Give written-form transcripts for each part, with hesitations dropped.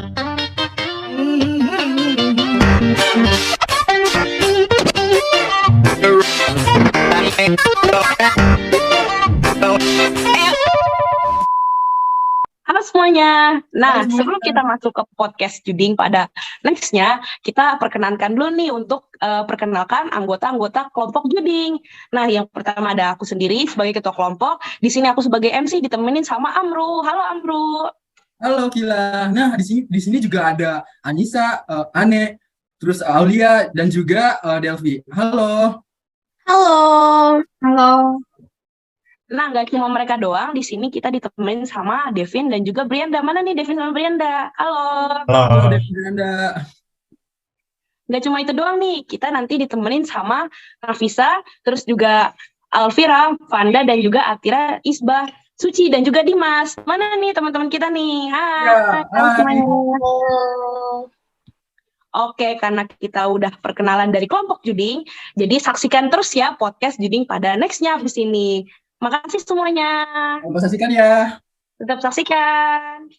Halo semuanya. Nah, Halo semuanya. sebelum kita masuk ke podcast Juding pada next-nya, kita perkenankan dulu nih untuk perkenalkan anggota-anggota kelompok Juding. Nah, yang pertama ada aku sendiri sebagai ketua kelompok. Di sini aku sebagai MC ditemenin sama Amru. Halo Amru. Halo Kila. Nah, di sini juga ada Anissa, Ane, terus Aulia dan juga Delvi. Halo. Halo. Nah, nggak cuma mereka doang, di sini kita ditemenin sama Devin dan juga Brianda. Mana nih Devin sama Brianda? Halo. Halo Devanda. Nggak cuma itu doang nih, kita nanti ditemenin sama Nafisa, terus juga Alvira, Vanda, dan juga Atira, Isbah, Suci, dan juga Dimas. Mana nih teman-teman kita nih? Hai. Ya, Halo hai. semuanya. Oke, karena kita udah perkenalan dari kelompok Juding, jadi saksikan terus ya podcast Juding pada next-nya abis ini. Makasih semuanya. Sampai saksikan ya. Tetap saksikan.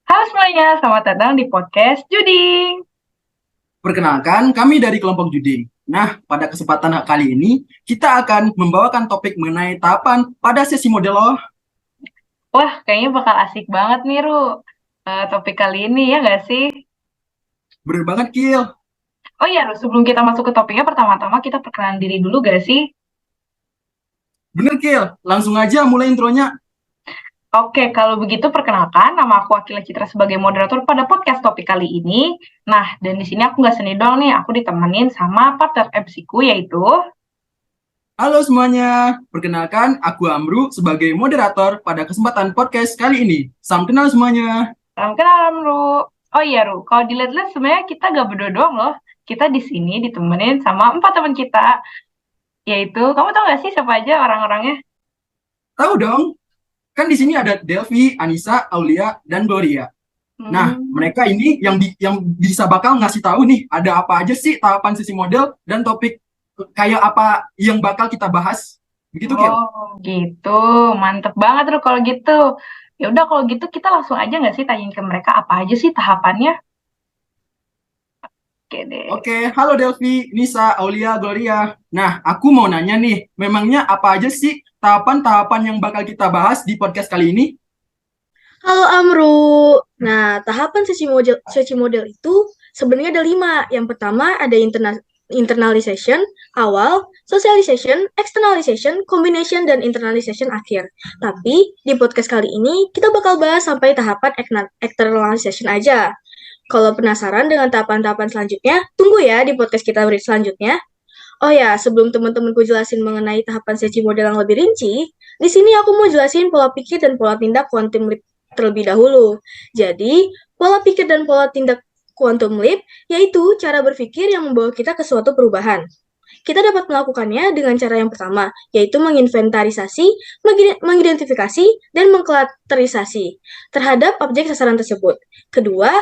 Halo semuanya, selamat datang di podcast Juding. Perkenalkan, kami dari kelompok Juding. Nah, pada kesempatan kali ini, kita akan membawakan topik mengenai tahapan pada sesi model loh. Wah, kayaknya bakal asik banget nih, Ru. Topik kali ini, ya nggak sih? Bener banget, Kil. Oh iya, Ru, sebelum kita masuk ke topiknya, pertama-tama kita perkenalan diri dulu gak sih? Bener, Kil. Langsung aja mulai intronya. Oke, kalau begitu perkenalkan, nama aku Akila Citra sebagai moderator pada podcast topik kali ini. Nah, dan di sini aku nggak sendiri doang nih, aku ditemenin sama partner MC-ku, yaitu... Halo semuanya, perkenalkan aku Amru sebagai moderator pada kesempatan podcast kali ini. Salam kenal semuanya. Salam kenal, Ru. Oh iya, Ru, kalau dilihat-lihat sebenarnya kita gak berdua doang loh. Kita di sini ditemenin sama 4 teman kita, yaitu, kamu tau gak sih siapa aja orang-orangnya? Tahu dong, kan di sini ada Delvi, Anissa, Aulia, dan Gloria. Nah, mereka ini yang bisa bakal ngasih tahu nih, ada apa aja sih tahapan sesi model dan topik kayak apa yang bakal kita bahas. Begitu, Kil? Oh, gitu. Mantep banget, Ru, kalau gitu. Ya udah, kalau gitu kita langsung aja nggak sih tanyain ke mereka apa aja sih tahapannya? Oke deh. Oke, halo Delvi, Nisa, Aulia, Gloria. Nah, aku mau nanya nih, memangnya apa aja sih tahapan-tahapan yang bakal kita bahas di podcast kali ini? Halo Amru. Nah, tahapan sesi model itu sebenarnya ada 5. Yang pertama ada internalization, awal, socialization, externalization, combination, dan internalization akhir. Tapi di podcast kali ini kita bakal bahas sampai tahapan externalization aja. Kalau penasaran dengan tahapan-tahapan selanjutnya, tunggu ya di podcast kita selanjutnya. Oh ya, sebelum teman-temanku jelasin mengenai tahapan sesi model yang lebih rinci, di sini aku mau jelasin pola pikir dan pola tindak quantum leap terlebih dahulu. Jadi, pola pikir dan pola tindak quantum leap yaitu cara berpikir yang membawa kita ke suatu perubahan. Kita dapat melakukannya dengan cara yang pertama, yaitu menginventarisasi, mengidentifikasi, dan mengklaterisasi terhadap objek sasaran tersebut. Kedua,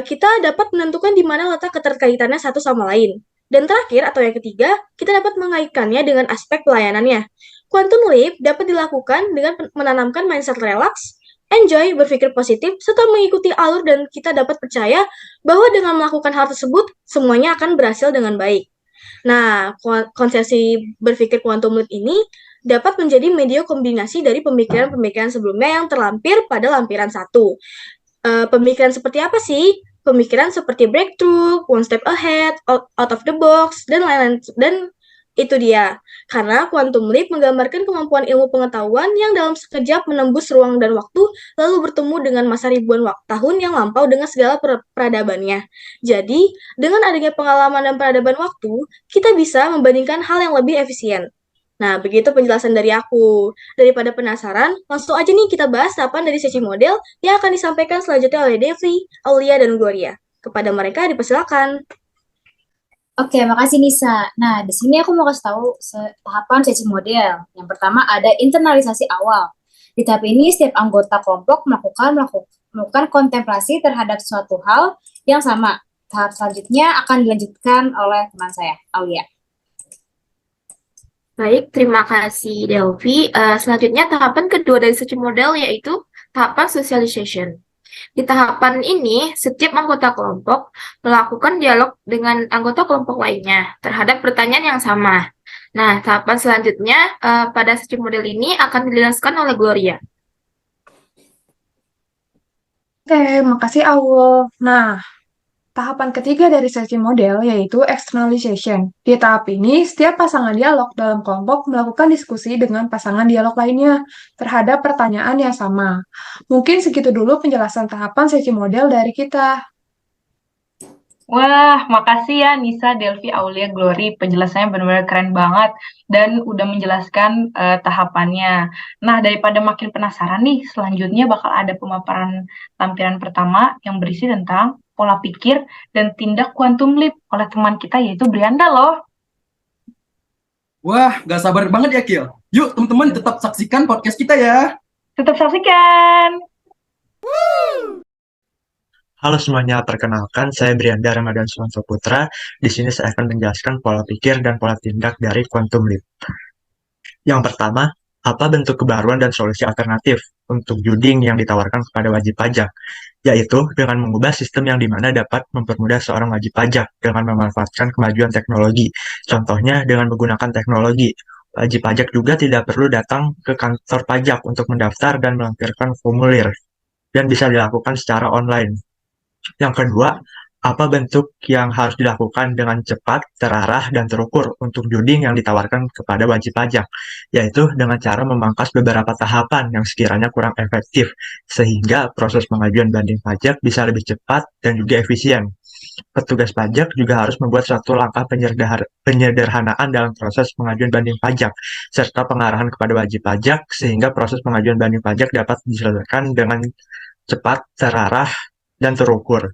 kita dapat menentukan di mana letak keterkaitannya satu sama lain. Dan terakhir, atau yang ketiga, kita dapat mengaitkannya dengan aspek pelayanannya. Quantum leap dapat dilakukan dengan menanamkan mindset relax, enjoy, berpikir positif, serta mengikuti alur dan kita dapat percaya bahwa dengan melakukan hal tersebut, semuanya akan berhasil dengan baik. Nah, konsepsi berpikir quantum leap ini dapat menjadi media kombinasi dari pemikiran-pemikiran sebelumnya yang terlampir pada lampiran 1. Pemikiran seperti apa sih? Pemikiran seperti breakthrough, one step ahead, out of the box, dan lain-lain. Dan itu dia. Karena quantum leap menggambarkan kemampuan ilmu pengetahuan yang dalam sekejap menembus ruang dan waktu, lalu bertemu dengan masa ribuan tahun yang lampau dengan segala peradabannya. Jadi, dengan adanya pengalaman dan peradaban waktu, kita bisa membandingkan hal yang lebih efisien. Nah, begitu penjelasan dari aku. Daripada penasaran, langsung aja nih kita bahas tahapan dari sesi model yang akan disampaikan selanjutnya oleh Devi, Aulia, dan Gloria. Kepada mereka dipersilakan. Oke, makasih Nisa. Nah, di sini aku mau kasih tahu tahapan sesi model. Yang pertama ada internalisasi awal. Di tahap ini, setiap anggota kelompok melakukan kontemplasi terhadap suatu hal yang sama. Tahap selanjutnya akan dilanjutkan oleh teman saya, Aulia. Baik, terima kasih Delvi. Selanjutnya tahapan kedua dari search model yaitu tahapan socialization. Di tahapan ini, setiap anggota kelompok melakukan dialog dengan anggota kelompok lainnya terhadap pertanyaan yang sama. Nah, tahapan selanjutnya pada search model ini akan dijelaskan oleh Gloria. Oke, makasih Aul. Nah, tahapan ketiga dari sesi model yaitu externalization. Di tahap ini, setiap pasangan dialog dalam kelompok melakukan diskusi dengan pasangan dialog lainnya terhadap pertanyaan yang sama. Mungkin segitu dulu penjelasan tahapan sesi model dari kita. Wah, makasih ya Nisa, Delvi, Aulia, Glory. Penjelasannya benar-benar keren banget dan udah menjelaskan tahapannya. Nah, daripada makin penasaran nih, selanjutnya bakal ada pemaparan tampilan pertama yang berisi tentang pola pikir dan tindak quantum leap oleh teman kita yaitu Brianda loh. Wah, gak sabar banget ya, Kil. Yuk, teman-teman tetap saksikan podcast kita ya. Tetap saksikan! Halo semuanya, perkenalkan saya Brianda Ramadan Suwanto Putra. Di sini saya akan menjelaskan pola pikir dan pola tindak dari quantum leap. Yang pertama, apa bentuk kebaruan dan solusi alternatif untuk juding yang ditawarkan kepada wajib pajak? Yaitu dengan mengubah sistem yang dimana dapat mempermudah seorang wajib pajak dengan memanfaatkan kemajuan teknologi. Contohnya dengan menggunakan teknologi. Wajib pajak juga tidak perlu datang ke kantor pajak untuk mendaftar dan melampirkan formulir, dan bisa dilakukan secara online. Yang kedua, apa bentuk yang harus dilakukan dengan cepat, terarah, dan terukur untuk juding yang ditawarkan kepada wajib pajak, yaitu dengan cara memangkas beberapa tahapan yang sekiranya kurang efektif, sehingga proses pengajuan banding pajak bisa lebih cepat dan juga efisien. Petugas pajak juga harus membuat suatu langkah penyederhanaan dalam proses pengajuan banding pajak, serta pengarahan kepada wajib pajak, sehingga proses pengajuan banding pajak dapat diselesaikan dengan cepat, terarah, dan terukur.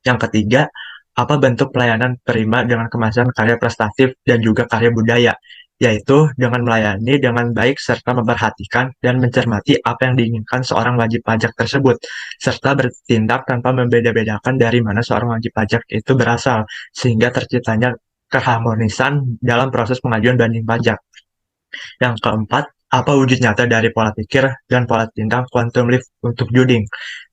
Yang ketiga, apa bentuk pelayanan prima dengan kemasan karya prestatif dan juga karya budaya, yaitu dengan melayani dengan baik serta memperhatikan dan mencermati apa yang diinginkan seorang wajib pajak tersebut, serta bertindak tanpa membeda-bedakan dari mana seorang wajib pajak itu berasal, sehingga terciptanya keharmonisan dalam proses pengajuan banding pajak. Yang keempat, apa wujud nyata dari pola pikir dan pola tindak quantum leap untuk juding,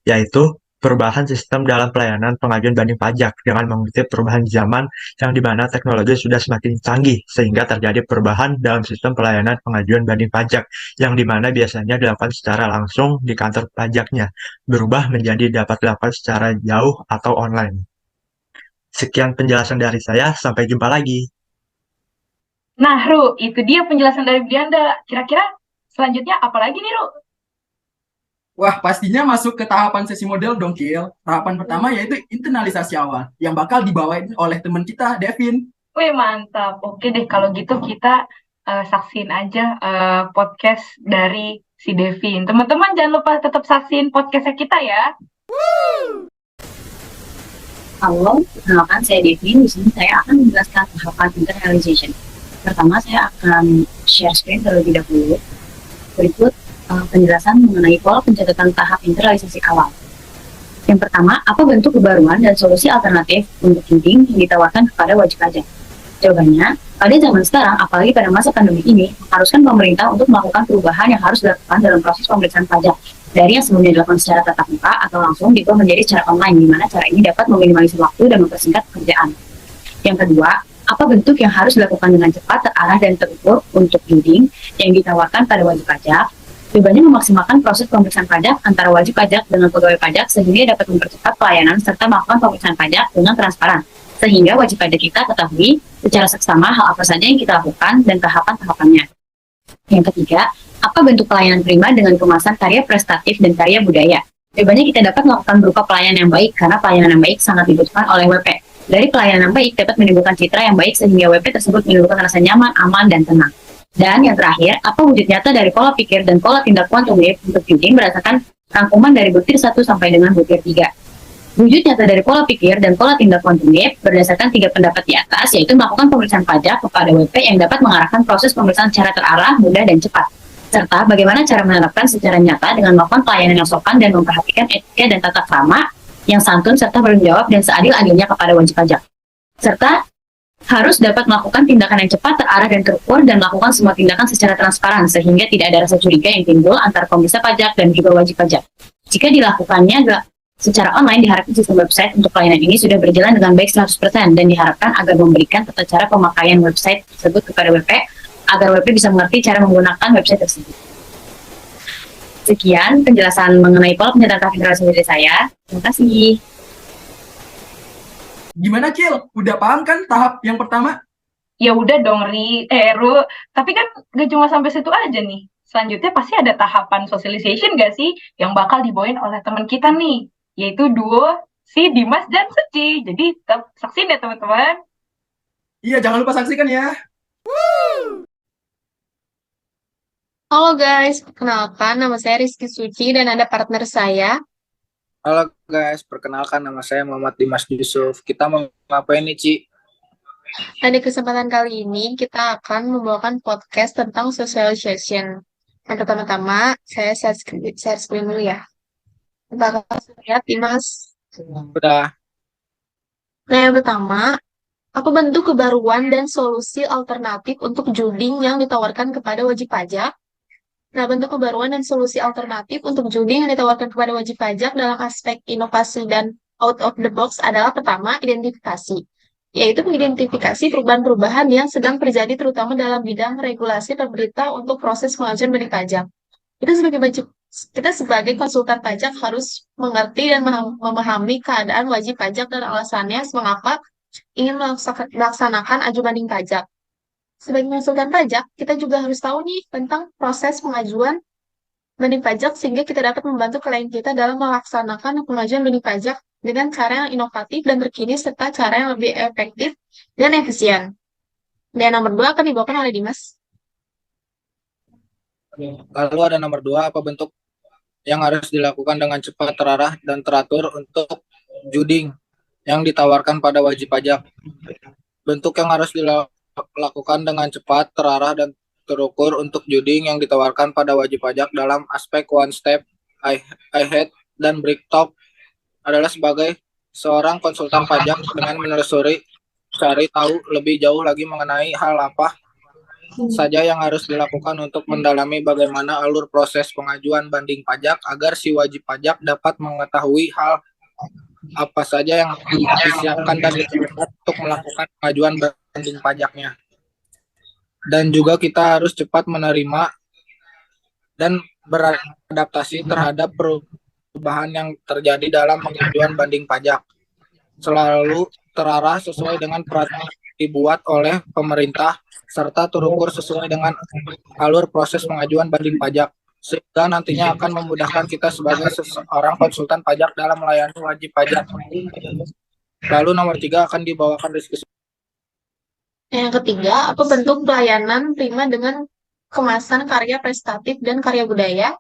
yaitu perubahan sistem dalam pelayanan pengajuan banding pajak dengan mengikuti perubahan zaman yang dimana teknologi sudah semakin canggih sehingga terjadi perubahan dalam sistem pelayanan pengajuan banding pajak yang dimana biasanya dilakukan secara langsung di kantor pajaknya berubah menjadi dapat dilakukan secara jauh atau online. Sekian penjelasan dari saya, sampai jumpa lagi. Nah, Ru, itu dia penjelasan dari Brianda. Kira-kira selanjutnya apa lagi nih, Ru? Wah, pastinya masuk ke tahapan sesi model dong, Kil. Tahapan pertama yaitu internalisasi awal, yang bakal dibawain oleh teman kita, Devin. Wih, mantap. Oke deh, kalau gitu kita saksiin aja podcast dari si Devin. Teman-teman jangan lupa tetap saksiin podcastnya kita ya. Halo, perkenalkan saya Devin. Di sini saya akan menjelaskan tahapan internalization. Pertama, saya akan share screen terlebih dahulu. Berikut penjelasan mengenai pola pencatatan tahap internalisasi awal. Yang pertama, apa bentuk kebaruan dan solusi alternatif untuk juding yang ditawarkan kepada wajib pajak? Jawabannya, pada zaman sekarang, apalagi pada masa pandemi ini, mengharuskan pemerintah untuk melakukan perubahan yang harus dilakukan dalam proses pemeriksaan pajak. Dari yang sebelumnya dilakukan secara tatap muka atau langsung diubah menjadi secara online, di mana cara ini dapat meminimalisir waktu dan mempersingkat pekerjaan. Yang kedua, apa bentuk yang harus dilakukan dengan cepat, terarah, dan terukur untuk juding yang ditawarkan pada wajib pajak? Jawabannya memaksimalkan proses pemeriksaan pajak antara wajib pajak dengan pegawai pajak sehingga dapat mempercepat pelayanan serta melakukan pemeriksaan pajak dengan transparan. Sehingga wajib pajak kita ketahui secara seksama hal apa saja yang kita lakukan dan tahapan-tahapannya. Yang ketiga, apa bentuk pelayanan prima dengan kemasan karya prestatif dan karya budaya? Jawabannya kita dapat melakukan berupa pelayanan yang baik karena pelayanan yang baik sangat dibutuhkan oleh WP. Dari pelayanan yang baik dapat menimbulkan citra yang baik sehingga WP tersebut menimbulkan rasa nyaman, aman, dan tenang. Dan yang terakhir, apa wujud nyata dari pola pikir dan pola tindak quantum leap untuk juding berdasarkan rangkuman dari butir 1 sampai dengan butir 3. Wujud nyata dari pola pikir dan pola tindak quantum leap berdasarkan 3 pendapat di atas, yaitu melakukan pemeriksaan pajak kepada WP yang dapat mengarahkan proses pemeriksaan secara terarah, mudah, dan cepat. Serta bagaimana cara menerapkan secara nyata dengan melakukan pelayanan yang sopan dan memperhatikan etika dan tata krama yang santun serta bertanggung jawab dan seadil-adilnya kepada wajib pajak. Serta harus dapat melakukan tindakan yang cepat, terarah, dan terukur, dan melakukan semua tindakan secara transparan, sehingga tidak ada rasa curiga yang timbul antara komisa pajak dan juga wajib pajak. Jika dilakukannya secara online, diharapkan sistem website untuk pelayanan ini sudah berjalan dengan baik 100%, dan diharapkan agar memberikan tata cara pemakaian website tersebut kepada WP, agar WP bisa mengerti cara menggunakan website tersebut. Sekian penjelasan mengenai pola pencetak transparansi dari saya. Terima kasih. Gimana, Cil? Udah paham kan tahap yang pertama? Ya udah dong, Ru. Tapi kan gak cuma sampai situ aja nih. Selanjutnya pasti ada tahapan socialization gak sih? Yang bakal dibawain oleh teman kita nih. Yaitu duo si Dimas dan Suci. Jadi tetap saksiin ya teman-teman. Iya, jangan lupa saksikan ya. Halo guys, perkenalkan nama saya Rizky Suci dan ada partner saya. Halo guys, perkenalkan nama saya Muhammad Dimas Yusuf. Kita mau ngapain nih, Ci? Nah, di kesempatan kali ini kita akan membawakan podcast tentang socialization. Yang pertama-tama, saya share screen dulu ya. Bakal lihat Dimas. Udah. Nah, yang pertama, apa bentuk kebaruan dan solusi alternatif untuk juding yang ditawarkan kepada wajib pajak? Nah, bentuk kebaruan dan solusi alternatif untuk judi yang ditawarkan kepada wajib pajak dalam aspek inovasi dan out of the box adalah pertama, identifikasi, yaitu mengidentifikasi perubahan-perubahan yang sedang terjadi terutama dalam bidang regulasi pemerintah untuk proses pengajuan balik pajak. Kita sebagai konsultan pajak harus mengerti dan memahami keadaan wajib pajak dan alasannya mengapa ingin melaksanakan aju banding pajak. Sebagai konsultan pajak, kita juga harus tahu nih tentang proses pengajuan banding pajak sehingga kita dapat membantu klien kita dalam melaksanakan pengajuan banding pajak dengan cara yang inovatif dan terkini serta cara yang lebih efektif dan efisien. Dan nomor 2 akan dibawakan oleh Dimas. Lalu ada nomor 2, apa bentuk yang harus dilakukan dengan cepat, terarah, dan teratur untuk juding yang ditawarkan pada wajib pajak. Bentuk yang harus dilakukan dengan cepat, terarah, dan terukur untuk juding yang ditawarkan pada wajib pajak dalam aspek one step ahead dan break top adalah sebagai seorang konsultan pajak dengan menelusuri cari tahu lebih jauh lagi mengenai hal apa saja yang harus dilakukan untuk mendalami bagaimana alur proses pengajuan banding pajak agar si wajib pajak dapat mengetahui hal apa saja yang disiapkan dan diperlukan untuk melakukan pengajuan banding pajaknya. Dan juga kita harus cepat menerima dan beradaptasi terhadap perubahan yang terjadi dalam pengajuan banding pajak. Selalu terarah sesuai dengan peraturan dibuat oleh pemerintah serta terukur sesuai dengan alur proses pengajuan banding pajak, sehingga nantinya akan memudahkan kita sebagai seorang konsultan pajak dalam melayani wajib pajak. Lalu nomor 3 akan dibawakan diskusi. Yang ketiga, apa bentuk pelayanan prima dengan kemasan karya prestatif dan karya budaya?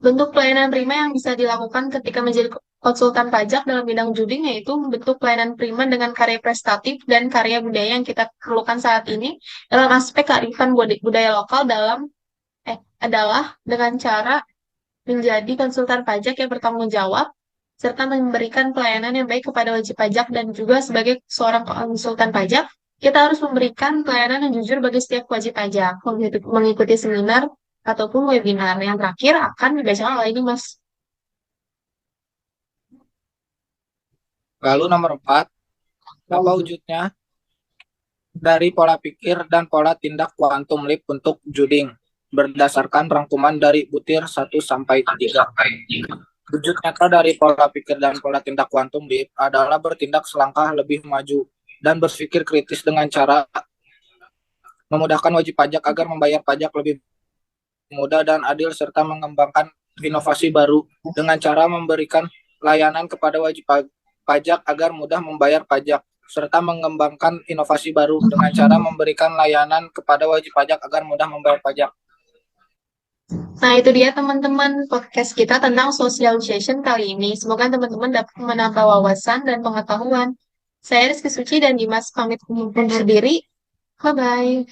Bentuk pelayanan prima yang bisa dilakukan ketika menjadi konsultan pajak dalam bidang juding yaitu bentuk pelayanan prima dengan karya prestatif dan karya budaya yang kita perlukan saat ini dalam aspek kearifan budaya lokal adalah dengan cara menjadi konsultan pajak yang bertanggung jawab serta memberikan pelayanan yang baik kepada wajib pajak. Dan juga sebagai seorang konsultan pajak, kita harus memberikan pelayanan yang jujur bagi setiap wajib pajak, mengikuti seminar ataupun webinar. Yang terakhir akan dibacakan oleh ini, Mas. Lalu nomor 4, apa wujudnya dari pola pikir dan pola tindak quantum leap untuk juding berdasarkan rangkuman dari butir 1 sampai 3. Wujud nyata dari pola pikir dan pola tindak quantum leap adalah bertindak selangkah lebih maju dan berpikir kritis dengan cara memudahkan wajib pajak agar membayar pajak lebih mudah dan adil serta mengembangkan inovasi baru dengan cara memberikan layanan kepada wajib pajak agar mudah membayar pajak serta mengembangkan inovasi baru dengan cara memberikan layanan kepada wajib pajak agar mudah membayar pajak. Nah, itu dia teman-teman podcast kita tentang socialization kali ini. Semoga teman-teman dapat menambah wawasan dan pengetahuan. Saya Rizky Suci dan Dimas pamit undur diri. Bye-bye.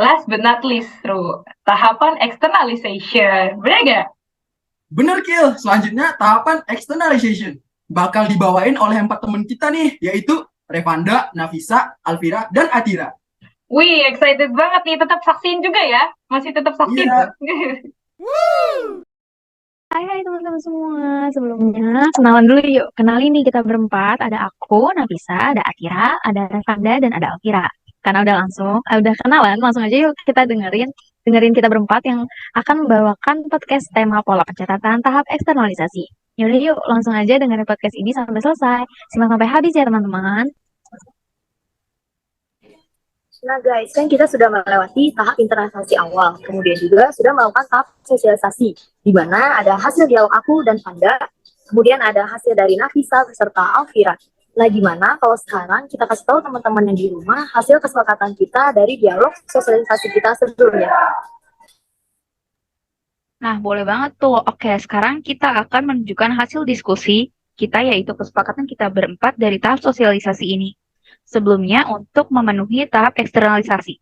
Last but not least, Ru, tahapan externalization. Bener nggak? Bener, Kil. Selanjutnya tahapan externalization. Bakal dibawain oleh 4 teman kita nih, yaitu Revanda, Nafisa, Alvira, dan Atira. Wih, excited banget nih. Tetap saksiin juga ya? Masih tetap saksiin Iya. tuh. Hai teman-teman semua, sebelumnya kenalan dulu yuk. Kenalin nih kita berempat, ada aku, Nafisa, ada Atira, ada Revanda, dan ada Alvira. Karena udah kenalan, langsung aja yuk kita dengerin kita berempat yang akan membawakan podcast tema pola pencatatan tahap eksternalisasi. Yaudah yuk, langsung aja dengerin podcast ini sampai selesai. Simak sampai habis ya teman-teman. Nah guys, kan kita sudah melewati tahap internalisasi awal, kemudian juga sudah melakukan tahap sosialisasi, di mana ada hasil dialog aku dan Fanda, kemudian ada hasil dari Nafisa beserta Alvira. Nah gimana kalau sekarang kita kasih tahu teman-teman yang di rumah hasil kesepakatan kita dari dialog sosialisasi kita sebelumnya. Nah, boleh banget tuh. Oke, sekarang kita akan menunjukkan hasil diskusi kita, yaitu kesepakatan kita berempat dari tahap sosialisasi ini. Sebelumnya untuk memenuhi tahap eksternalisasi.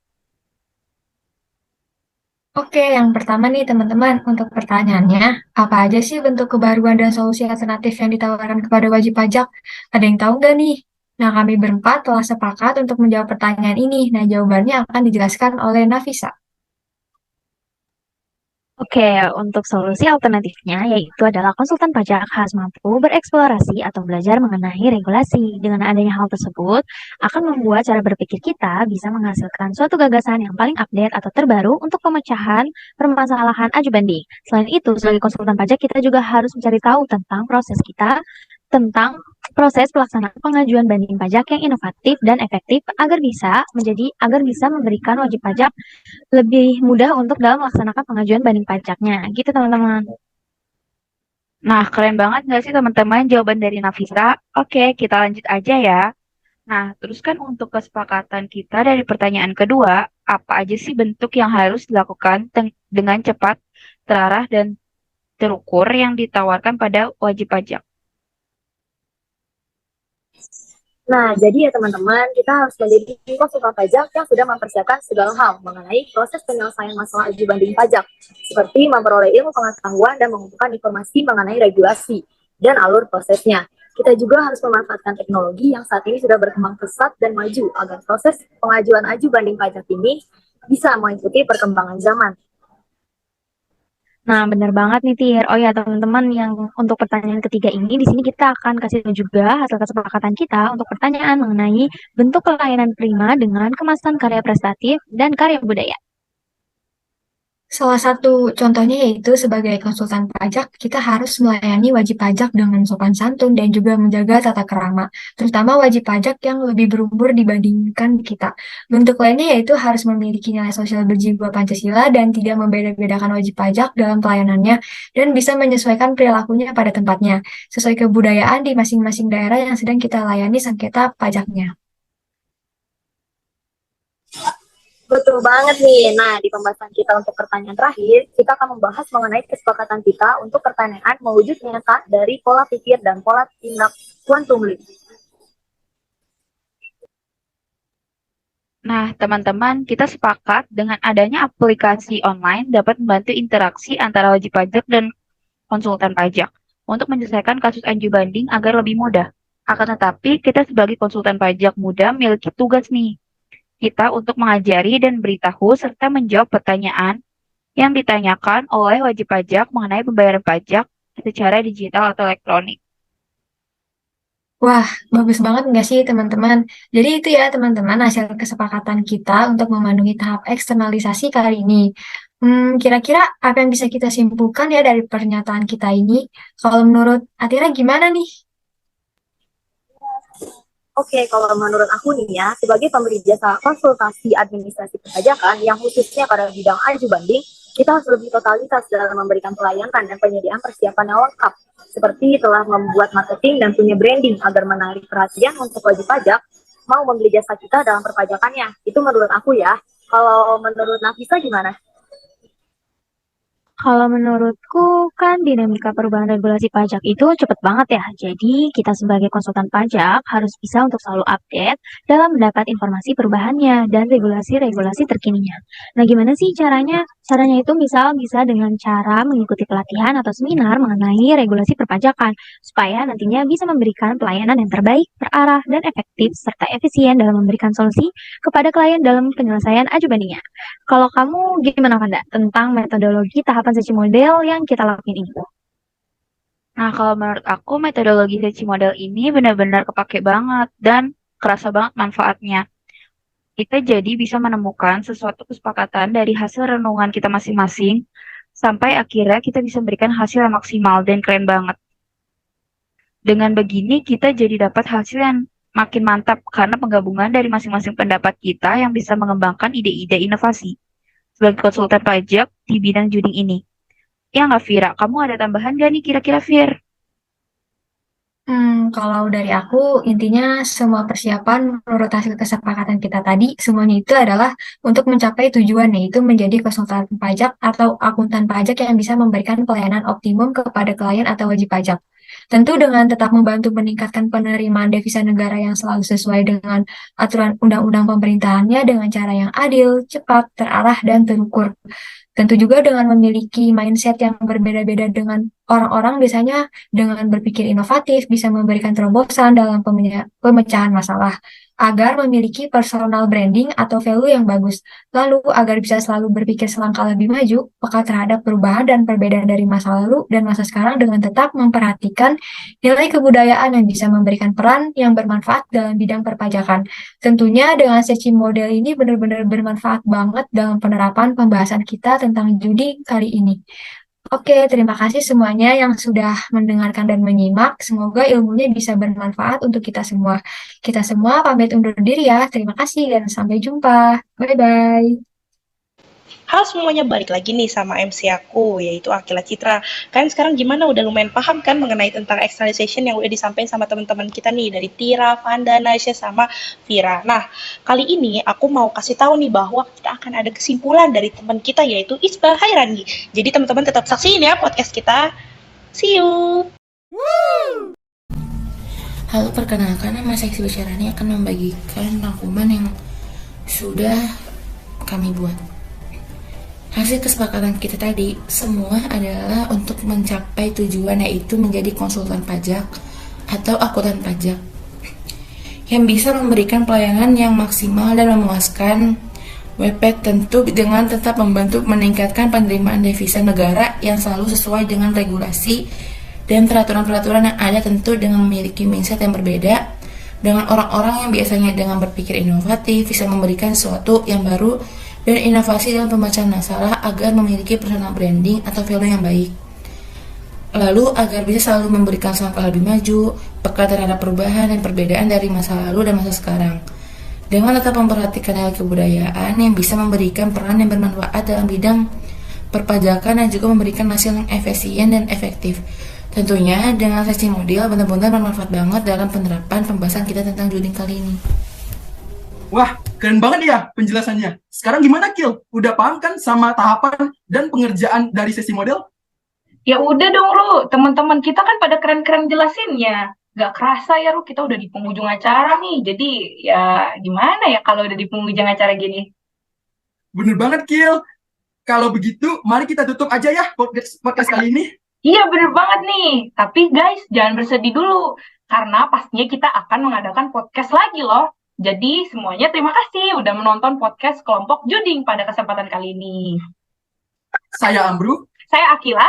Oke, yang pertama nih teman-teman, untuk pertanyaannya, apa aja sih bentuk kebaruan dan solusi alternatif yang ditawarkan kepada wajib pajak? Ada yang tahu nggak nih? Nah, kami berempat telah sepakat untuk menjawab pertanyaan ini. Nah, jawabannya akan dijelaskan oleh Nafisa. Oke, untuk solusi alternatifnya yaitu adalah konsultan pajak harus mampu bereksplorasi atau belajar mengenai regulasi. Dengan adanya hal tersebut, akan membuat cara berpikir kita bisa menghasilkan suatu gagasan yang paling update atau terbaru untuk pemecahan permasalahan aju banding. Selain itu, sebagai konsultan pajak kita juga harus mencari tahu tentang proses pelaksanaan pengajuan banding pajak yang inovatif dan efektif agar bisa memberikan wajib pajak lebih mudah untuk dalam melaksanakan pengajuan banding pajaknya. Gitu teman-teman. Nah, keren banget nggak sih teman-teman jawaban dari Nafisa? Oke, kita lanjut aja ya. Nah, terus kan untuk kesepakatan kita dari pertanyaan kedua, apa aja sih bentuk yang harus dilakukan dengan cepat, terarah, dan terukur yang ditawarkan pada wajib pajak? Nah, jadi ya teman-teman, kita harus menjadi konsultan pajak yang sudah mempersiapkan segala hal mengenai proses penyelesaian masalah aju banding pajak, seperti memperoleh ilmu pengetahuan dan mengumpulkan informasi mengenai regulasi dan alur prosesnya. Kita juga harus memanfaatkan teknologi yang saat ini sudah berkembang pesat dan maju agar proses pengajuan aju banding pajak ini bisa mengikuti perkembangan zaman. Nah, benar banget nih, Tir. Oh ya, teman-teman, yang untuk pertanyaan ketiga ini, di sini kita akan kasih tahu juga hasil kesepakatan kita untuk pertanyaan mengenai bentuk pelayanan prima dengan kemasan karya prestatif dan karya budaya. Salah satu contohnya yaitu sebagai konsultan pajak, kita harus melayani wajib pajak dengan sopan santun dan juga menjaga tata krama, terutama wajib pajak yang lebih berumur dibandingkan kita. Bentuk lainnya yaitu harus memiliki nilai sosial berjiwa Pancasila dan tidak membeda-bedakan wajib pajak dalam pelayanannya dan bisa menyesuaikan perilakunya pada tempatnya, sesuai kebudayaan di masing-masing daerah yang sedang kita layani sengketa pajaknya. Betul banget nih. Nah, di pembahasan kita untuk pertanyaan terakhir, kita akan membahas mengenai kesepakatan kita untuk pertanyaan mewujud nyata dari pola pikir dan pola tindak quantum leap. Nah, teman-teman, kita sepakat dengan adanya aplikasi online dapat membantu interaksi antara wajib pajak dan konsultan pajak untuk menyelesaikan kasus aju banding agar lebih mudah. Akan tetapi, kita sebagai konsultan pajak muda memiliki tugas nih, kita untuk mengajari dan beritahu serta menjawab pertanyaan yang ditanyakan oleh wajib pajak mengenai pembayaran pajak secara digital atau elektronik. Wah, bagus banget nggak sih teman-teman? Jadi itu ya teman-teman hasil kesepakatan kita untuk memenuhi tahap eksternalisasi kali ini. Kira-kira apa yang bisa kita simpulkan ya dari pernyataan kita ini? Kalau menurut Atira gimana nih? Oke, kalau menurut aku nih ya, sebagai pemberi jasa konsultasi administrasi perpajakan yang khususnya pada bidang aju banding, kita harus lebih totalitas dalam memberikan pelayanan dan penyediaan persiapan yang lengkap, seperti telah membuat marketing dan punya branding agar menarik perhatian untuk wajib pajak mau membeli jasa kita dalam perpajakannya. Itu menurut aku ya. Kalau menurut Nafisa gimana? Kalau menurutku kan dinamika perubahan regulasi pajak itu cepet banget ya. Jadi kita sebagai konsultan pajak harus bisa untuk selalu update dalam mendapat informasi perubahannya dan regulasi-regulasi terkininya. Nah, gimana sih caranya? Caranya itu misal bisa dengan cara mengikuti pelatihan atau seminar mengenai regulasi perpajakan supaya nantinya bisa memberikan pelayanan yang terbaik, terarah, dan efektif serta efisien dalam memberikan solusi kepada klien dalam penyelesaian aju bandingnya. Kalau kamu gimana Kanda tentang metodologi tahapan sesi model yang kita lakuin ini? Nah, kalau menurut aku metodologi sesi model ini benar-benar kepake banget dan kerasa banget manfaatnya. Kita jadi bisa menemukan sesuatu kesepakatan dari hasil renungan kita masing-masing sampai akhirnya kita bisa memberikan hasil yang maksimal dan keren banget. Dengan begini kita jadi dapat hasil yang makin mantap karena penggabungan dari masing-masing pendapat kita yang bisa mengembangkan ide-ide inovasi sebagai konsultan pajak di bidang juding ini. Ya nggak, Vira? Kamu ada tambahan nggak nih kira-kira, Vir? Kalau dari aku, intinya semua persiapan menurut hasil kesepakatan kita tadi, semuanya itu adalah untuk mencapai tujuan, yaitu menjadi konsultan pajak atau akuntan pajak yang bisa memberikan pelayanan optimum kepada klien atau wajib pajak. Tentu dengan tetap membantu meningkatkan penerimaan devisa negara yang selalu sesuai dengan aturan undang-undang pemerintahannya dengan cara yang adil, cepat, terarah, dan terukur. Tentu juga dengan memiliki mindset yang berbeda-beda dengan orang-orang, biasanya dengan berpikir inovatif bisa memberikan terobosan dalam pemecahan masalah agar memiliki personal branding atau value yang bagus. Lalu agar bisa selalu berpikir selangkah lebih maju, peka terhadap perubahan dan perbedaan dari masa lalu dan masa sekarang dengan tetap memperhatikan nilai kebudayaan yang bisa memberikan peran yang bermanfaat dalam bidang perpajakan. Tentunya dengan sesi model ini benar-benar bermanfaat banget dalam penerapan pembahasan kita tentang judi kali ini. Oke, terima kasih semuanya yang sudah mendengarkan dan menyimak. Semoga ilmunya bisa bermanfaat untuk kita semua. Kita semua pamit undur diri ya. Terima kasih dan sampai jumpa. Bye-bye. Halo semuanya, balik lagi nih sama MC aku, yaitu Akila Citra. Kalian sekarang gimana? Udah lumayan paham kan mengenai tentang externalization yang udah disampaikan sama teman-teman kita nih, dari Tira, Vanda, Naisha, sama Vira. Nah, kali ini aku mau kasih tahu nih bahwa kita akan ada kesimpulan dari teman kita, yaitu Isba Hairani. Jadi teman-teman tetap saksiin ya podcast kita. See you! Halo, perkenalkan, nama saya Isba Hairani akan membagikan rangkuman yang sudah kami buat. Hasil kesepakatan kita tadi semua adalah untuk mencapai tujuan, yaitu menjadi konsultan pajak atau akuntan pajak yang bisa memberikan pelayanan yang maksimal dan memuaskan WP, tentu dengan tetap membantu meningkatkan penerimaan devisa negara yang selalu sesuai dengan regulasi dan peraturan-peraturan yang ada, tentu dengan memiliki mindset yang berbeda dengan orang-orang yang biasanya dengan berpikir inovatif bisa memberikan sesuatu yang baru dan inovasi dalam pembacaan masalah agar memiliki personal branding atau value yang baik. Lalu agar bisa selalu memberikan langkah lebih maju, peka terhadap perubahan dan perbedaan dari masa lalu dan masa sekarang. Dengan tetap memperhatikan nilai kebudayaan yang bisa memberikan peran yang bermanfaat dalam bidang perpajakan dan juga memberikan hasil yang efisien dan efektif. Tentunya dengan sesi model benar-benar bermanfaat banget dalam penerapan pembahasan kita tentang juding kali ini. Wah, keren banget ya penjelasannya. Sekarang gimana, Kil? Udah paham kan sama tahapan dan pengerjaan dari sesi model? Ya udah dong, Ru. Teman-teman kita kan pada keren-keren jelasinnya. Gak kerasa ya, Ru, kita udah di penghujung acara nih. Jadi ya gimana ya kalau udah di penghujung acara gini? Bener banget, Kil. Kalau begitu, mari kita tutup aja ya podcast kali ini. Iya, bener banget nih. Tapi guys, jangan bersedih dulu. Karena pastinya kita akan mengadakan podcast lagi loh. Jadi semuanya terima kasih udah menonton podcast kelompok juding pada kesempatan kali ini. Saya Amru. Saya Akila.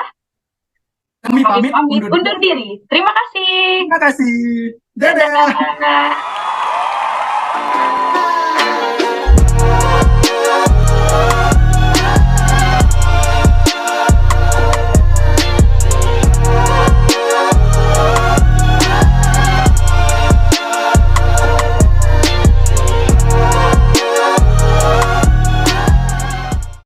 Kami pamit undur diri. Terima kasih. Terima kasih. Dadah. Dadah.